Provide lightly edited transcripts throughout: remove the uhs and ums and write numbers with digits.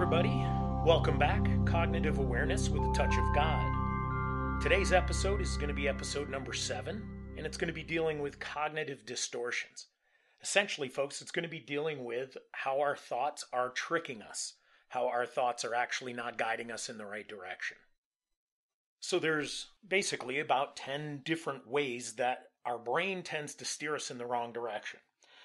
everybody. Welcome back. Cognitive Awareness with a Touch of God. Today's episode is going to be episode number 7, and it's going to be dealing with cognitive distortions. Essentially, folks, it's going to be dealing with how our thoughts are tricking us, how our thoughts are actually not guiding us in the right direction. So there's basically about 10 different ways that our brain tends to steer us in the wrong direction.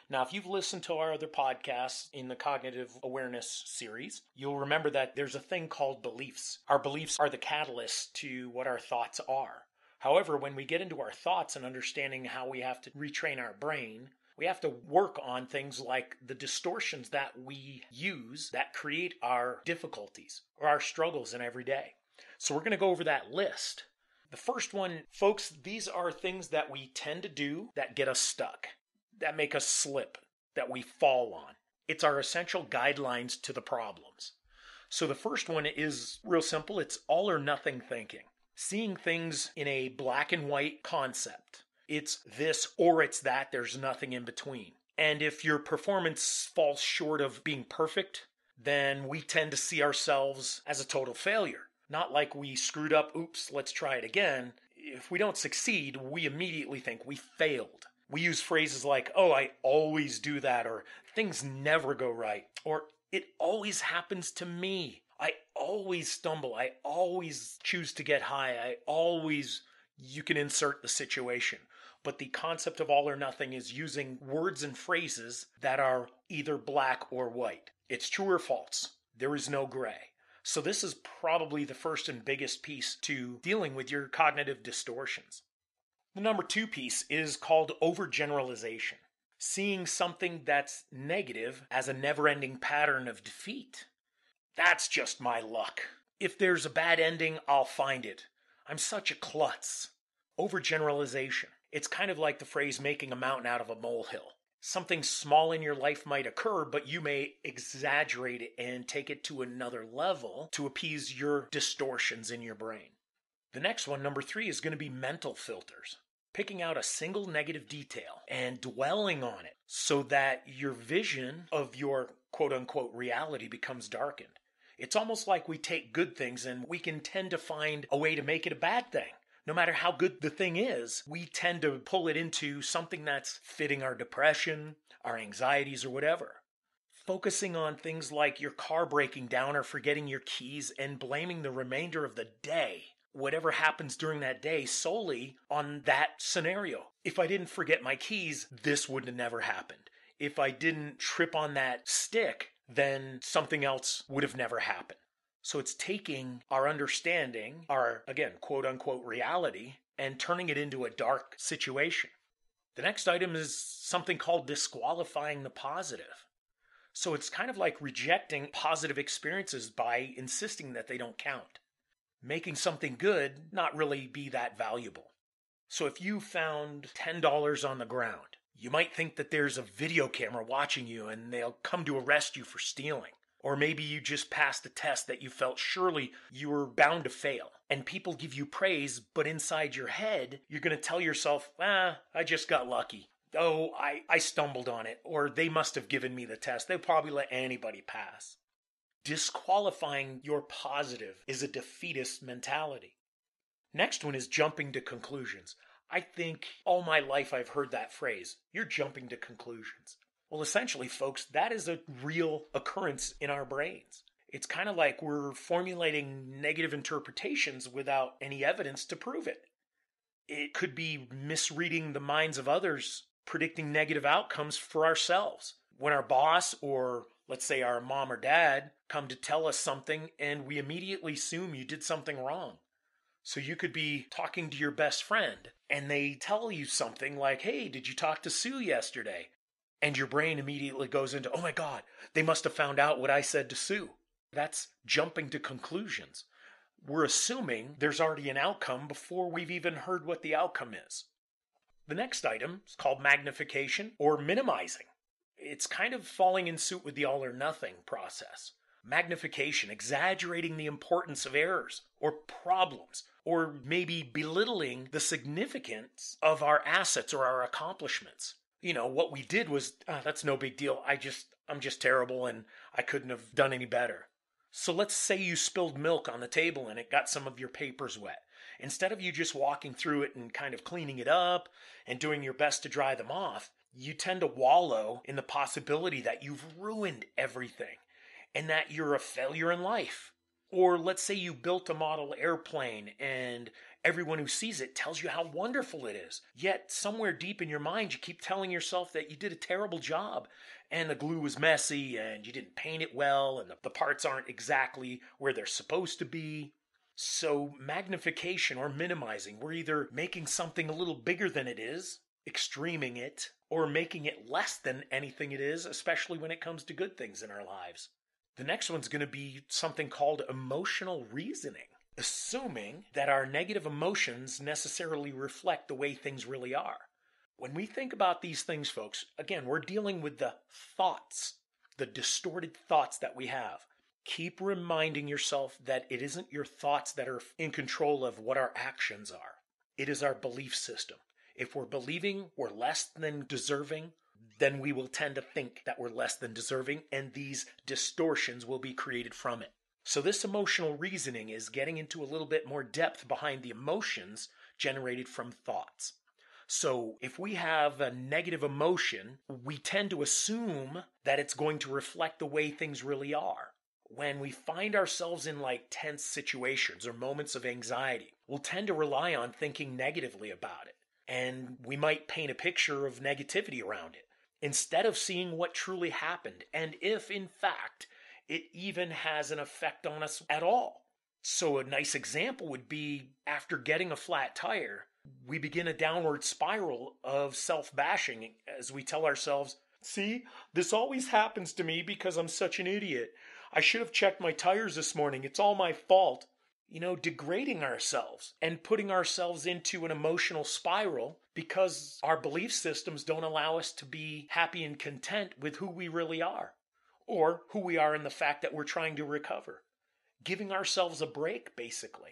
Now, if you've listened to our other podcasts in the Cognitive Awareness series, you'll remember that there's a thing called beliefs. Our beliefs are the catalyst to what our thoughts are. However, when we get into our thoughts and understanding how we have to retrain our brain, we have to work on things like the distortions that we use that create our difficulties or our struggles in every day. So we're going to go over that list. The first one, folks, these are things that we tend to do that get us stuck, that make us slip, that we fall on. It's our essential guidelines to the problems. So the first one is real simple. It's all or nothing thinking. Seeing things in a black and white concept. It's this or it's that. There's nothing in between. And if your performance falls short of being perfect, then we tend to see ourselves as a total failure. Not like we screwed up, oops, let's try it again. If we don't succeed, we immediately think we failed. We use phrases like, oh, I always do that, or things never go right, or it always happens to me. I always stumble. I always choose to get high. You can insert the situation. But the concept of all or nothing is using words and phrases that are either black or white. It's true or false. There is no gray. So this is probably the first and biggest piece to dealing with your cognitive distortions. The number 2 piece is called overgeneralization. Seeing something that's negative as a never-ending pattern of defeat. That's just my luck. If there's a bad ending, I'll find it. I'm such a klutz. Overgeneralization. It's kind of like the phrase making a mountain out of a molehill. Something small in your life might occur, but you may exaggerate it and take it to another level to appease your distortions in your brain. The next one, number 3, is going to be mental filters. Picking out a single negative detail and dwelling on it so that your vision of your quote-unquote reality becomes darkened. It's almost like we take good things and we can tend to find a way to make it a bad thing. No matter how good the thing is, we tend to pull it into something that's fitting our depression, our anxieties, or whatever. Focusing on things like your car breaking down or forgetting your keys and blaming the remainder of the day, whatever happens during that day, solely on that scenario. If I didn't forget my keys, this would have never happened. If I didn't trip on that stick, then something else would have never happened. So it's taking our understanding, our, again, quote-unquote reality, and turning it into a dark situation. The next item is something called disqualifying the positive. So it's kind of like rejecting positive experiences by insisting that they don't count. Making something good not really be that valuable. So if you found $10 on the ground, you might think that there's a video camera watching you and they'll come to arrest you for stealing. Or maybe you just passed a test that you felt surely you were bound to fail. And people give you praise, but inside your head, you're going to tell yourself, I just got lucky. Oh, I stumbled on it. Or they must have given me the test. They'll probably let anybody pass. Disqualifying your positive is a defeatist mentality. Next one is jumping to conclusions. I think all my life I've heard that phrase, you're jumping to conclusions. Well, essentially, folks, that is a real occurrence in our brains. It's kind of like we're formulating negative interpretations without any evidence to prove it. It could be misreading the minds of others, predicting negative outcomes for ourselves. When our boss or let's say our mom or dad come to tell us something and we immediately assume you did something wrong. So you could be talking to your best friend and they tell you something like, hey, did you talk to Sue yesterday? And your brain immediately goes into, oh my God, they must have found out what I said to Sue. That's jumping to conclusions. We're assuming there's already an outcome before we've even heard what the outcome is. The next item is called magnification or minimizing. It's kind of falling in suit with the all or nothing process. Magnification, exaggerating the importance of errors or problems, or maybe belittling the significance of our assets or our accomplishments. You know, what we did was, that's no big deal. I'm just terrible and I couldn't have done any better. So let's say you spilled milk on the table and it got some of your papers wet. Instead of you just walking through it and kind of cleaning it up and doing your best to dry them off, you tend to wallow in the possibility that you've ruined everything and that you're a failure in life. Or let's say you built a model airplane and everyone who sees it tells you how wonderful it is. Yet somewhere deep in your mind, you keep telling yourself that you did a terrible job and the glue was messy and you didn't paint it well and the parts aren't exactly where they're supposed to be. So magnification or minimizing, we're either making something a little bigger than it is, extreming it, or making it less than anything it is, especially when it comes to good things in our lives. The next one's going to be something called emotional reasoning, assuming that our negative emotions necessarily reflect the way things really are. When we think about these things, folks, again, we're dealing with the thoughts, the distorted thoughts that we have. Keep reminding yourself that it isn't your thoughts that are in control of what our actions are. It is our belief system. If we're believing we're less than deserving, then we will tend to think that we're less than deserving, and these distortions will be created from it. So this emotional reasoning is getting into a little bit more depth behind the emotions generated from thoughts. So if we have a negative emotion, we tend to assume that it's going to reflect the way things really are. When we find ourselves in like tense situations or moments of anxiety, we'll tend to rely on thinking negatively about it. And we might paint a picture of negativity around it, instead of seeing what truly happened and if, in fact, it even has an effect on us at all. So a nice example would be after getting a flat tire, we begin a downward spiral of self-bashing as we tell ourselves, see, this always happens to me because I'm such an idiot. I should have checked my tires this morning. It's all my fault. Degrading ourselves and putting ourselves into an emotional spiral because our belief systems don't allow us to be happy and content with who we really are, or who we are in the fact that we're trying to recover. Giving ourselves a break, basically.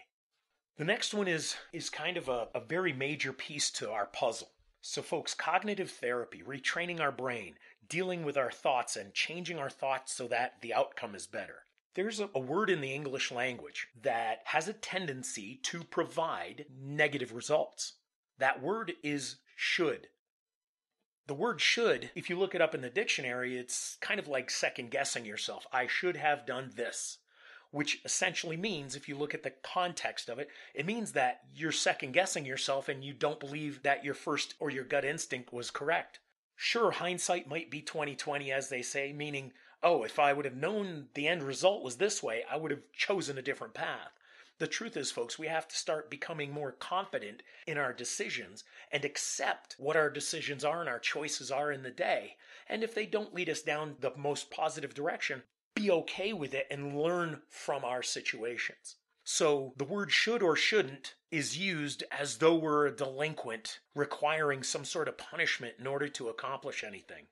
The next one is kind of a very major piece to our puzzle. So folks, cognitive therapy, retraining our brain, dealing with our thoughts and changing our thoughts so that the outcome is better. There's a word in the English language that has a tendency to provide negative results. That word is should. The word should, if you look it up in the dictionary, it's kind of like second guessing yourself. I should have done this, which essentially means, if you look at the context of it, it means that you're second guessing yourself and you don't believe that your first or your gut instinct was correct. Sure, hindsight might be 20/20, as they say, meaning, oh, if I would have known the end result was this way, I would have chosen a different path. The truth is, folks, we have to start becoming more confident in our decisions and accept what our decisions are and our choices are in the day. And if they don't lead us down the most positive direction, be okay with it and learn from our situations. So the word should or shouldn't is used as though we're a delinquent requiring some sort of punishment in order to accomplish anything.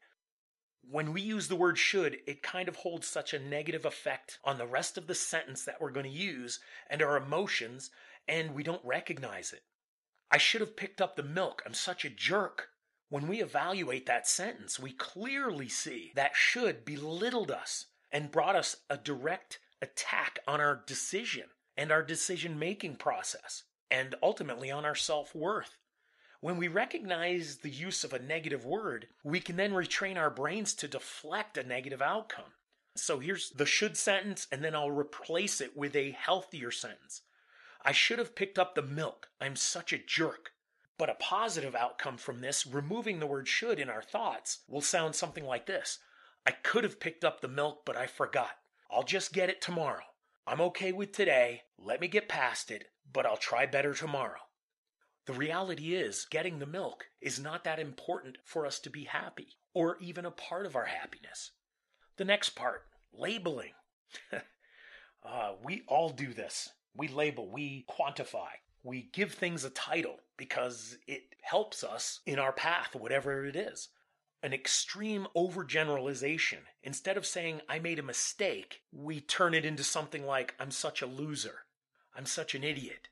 When we use the word should, it kind of holds such a negative effect on the rest of the sentence that we're going to use and our emotions, and we don't recognize it. I should have picked up the milk. I'm such a jerk. When we evaluate that sentence, we clearly see that should belittled us and brought us a direct attack on our decision and our decision-making process, and ultimately on our self-worth. When we recognize the use of a negative word, we can then retrain our brains to deflect a negative outcome. So here's the should sentence, and then I'll replace it with a healthier sentence. I should have picked up the milk. I'm such a jerk. But a positive outcome from this, removing the word should in our thoughts, will sound something like this. I could have picked up the milk, but I forgot. I'll just get it tomorrow. I'm okay with today. Let me get past it, but I'll try better tomorrow. The reality is, getting the milk is not that important for us to be happy, or even a part of our happiness. The next part, labeling. We all do this. We label, we quantify, we give things a title because it helps us in our path, whatever it is. An extreme overgeneralization. Instead of saying, I made a mistake, we turn it into something like, I'm such a loser. I'm such an idiot.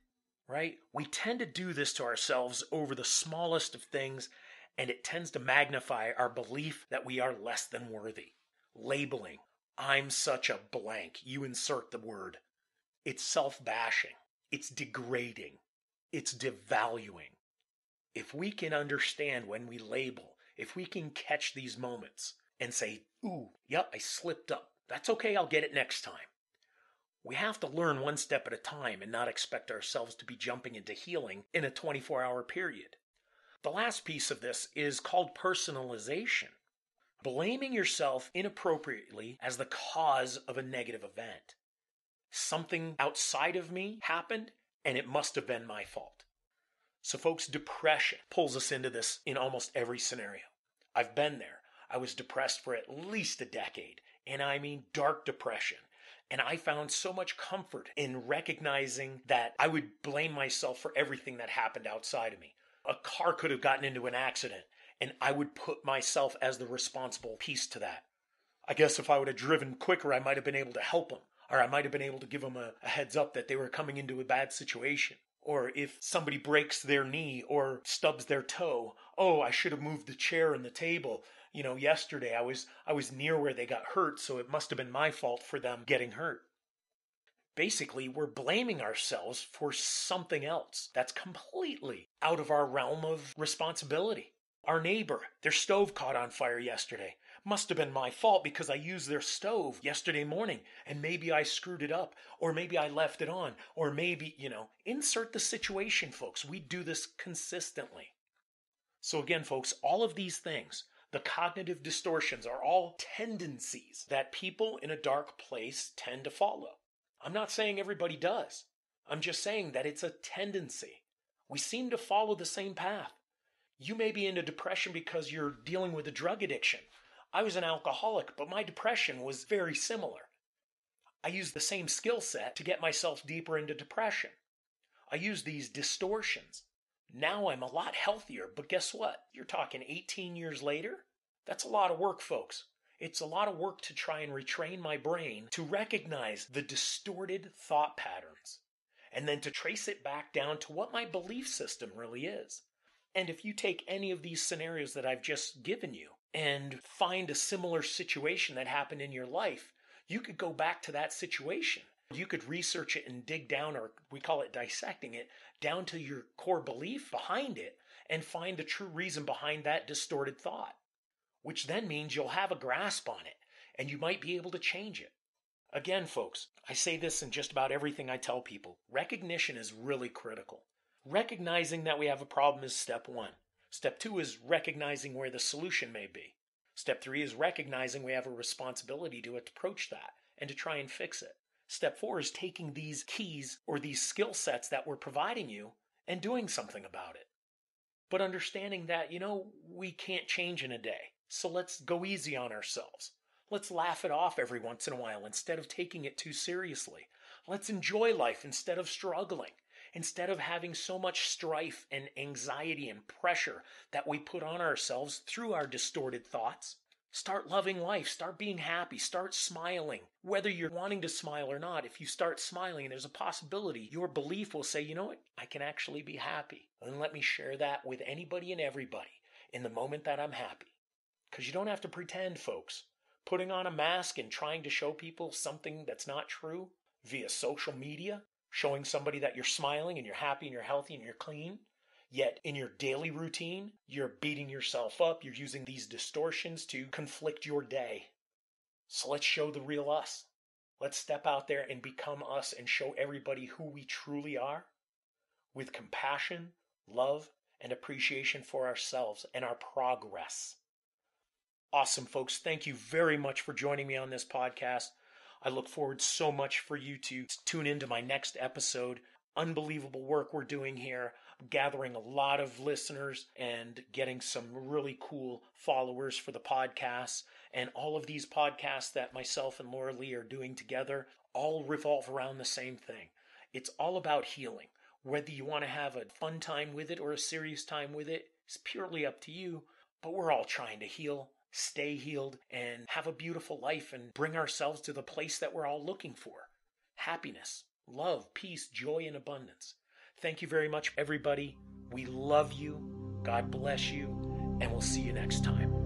Right? We tend to do this to ourselves over the smallest of things, and it tends to magnify our belief that we are less than worthy. Labeling. I'm such a blank. You insert the word. It's self-bashing. It's degrading. It's devaluing. If we can understand when we label, if we can catch these moments and say, ooh, yep, I slipped up. That's okay, I'll get it next time. We have to learn one step at a time and not expect ourselves to be jumping into healing in a 24-hour period. The last piece of this is called personalization. Blaming yourself inappropriately as the cause of a negative event. Something outside of me happened, and it must have been my fault. So folks, depression pulls us into this in almost every scenario. I've been there. I was depressed for at least a decade, and I mean dark depression. And I found so much comfort in recognizing that I would blame myself for everything that happened outside of me. A car could have gotten into an accident, and I would put myself as the responsible piece to that. I guess if I would have driven quicker, I might have been able to help them. Or I might have been able to give them a heads up that they were coming into a bad situation. Or if somebody breaks their knee or stubs their toe, oh, I should have moved the chair and the table. Yesterday I was near where they got hurt, so it must have been my fault for them getting hurt. Basically, we're blaming ourselves for something else that's completely out of our realm of responsibility. Our neighbor, their stove caught on fire yesterday. Must have been my fault because I used their stove yesterday morning, and maybe I screwed it up, or maybe I left it on, or maybe, insert the situation, folks. We do this consistently. So again, folks, all of these things, the cognitive distortions, are all tendencies that people in a dark place tend to follow. I'm not saying everybody does. I'm just saying that it's a tendency. We seem to follow the same path. You may be into depression because you're dealing with a drug addiction. I was an alcoholic, but my depression was very similar. I used the same skill set to get myself deeper into depression. I used these distortions. Now I'm a lot healthier, but guess what? You're talking 18 years later? That's a lot of work, folks. It's a lot of work to try and retrain my brain to recognize the distorted thought patterns, and then to trace it back down to what my belief system really is. And if you take any of these scenarios that I've just given you and find a similar situation that happened in your life, you could go back to that situation. You could research it and dig down, or we call it dissecting it, down to your core belief behind it and find the true reason behind that distorted thought, which then means you'll have a grasp on it and you might be able to change it. Again, folks, I say this in just about everything I tell people. Recognition is really critical. Recognizing that we have a problem is step one. Step two is recognizing where the solution may be. Step three is recognizing we have a responsibility to approach that and to try and fix it. Step four is taking these keys or these skill sets that we're providing you and doing something about it. But understanding that, we can't change in a day. So let's go easy on ourselves. Let's laugh it off every once in a while instead of taking it too seriously. Let's enjoy life instead of struggling. Instead of having so much strife and anxiety and pressure that we put on ourselves through our distorted thoughts, start loving life, start being happy, start smiling. Whether you're wanting to smile or not, if you start smiling, there's a possibility your belief will say, you know what, I can actually be happy. And let me share that with anybody and everybody in the moment that I'm happy. Because you don't have to pretend, folks. Putting on a mask and trying to show people something that's not true via social media, showing somebody that you're smiling and you're happy and you're healthy and you're clean, yet in your daily routine, you're beating yourself up, you're using these distortions to conflict your day. So let's show the real us. Let's step out there and become us and show everybody who we truly are with compassion, love, and appreciation for ourselves and our progress. Awesome, folks. Thank you very much for joining me on this podcast. I look forward so much for you to tune into my next episode. Unbelievable work we're doing here, gathering a lot of listeners and getting some really cool followers for the podcasts. And all of these podcasts that myself and Laura Lee are doing together all revolve around the same thing. It's all about healing. Whether you want to have a fun time with it or a serious time with it is purely up to you, but we're all trying to heal, stay healed, and have a beautiful life and bring ourselves to the place that we're all looking for. Happiness, love, peace, joy, and abundance. Thank you very much, everybody. We love you. God bless you. And we'll see you next time.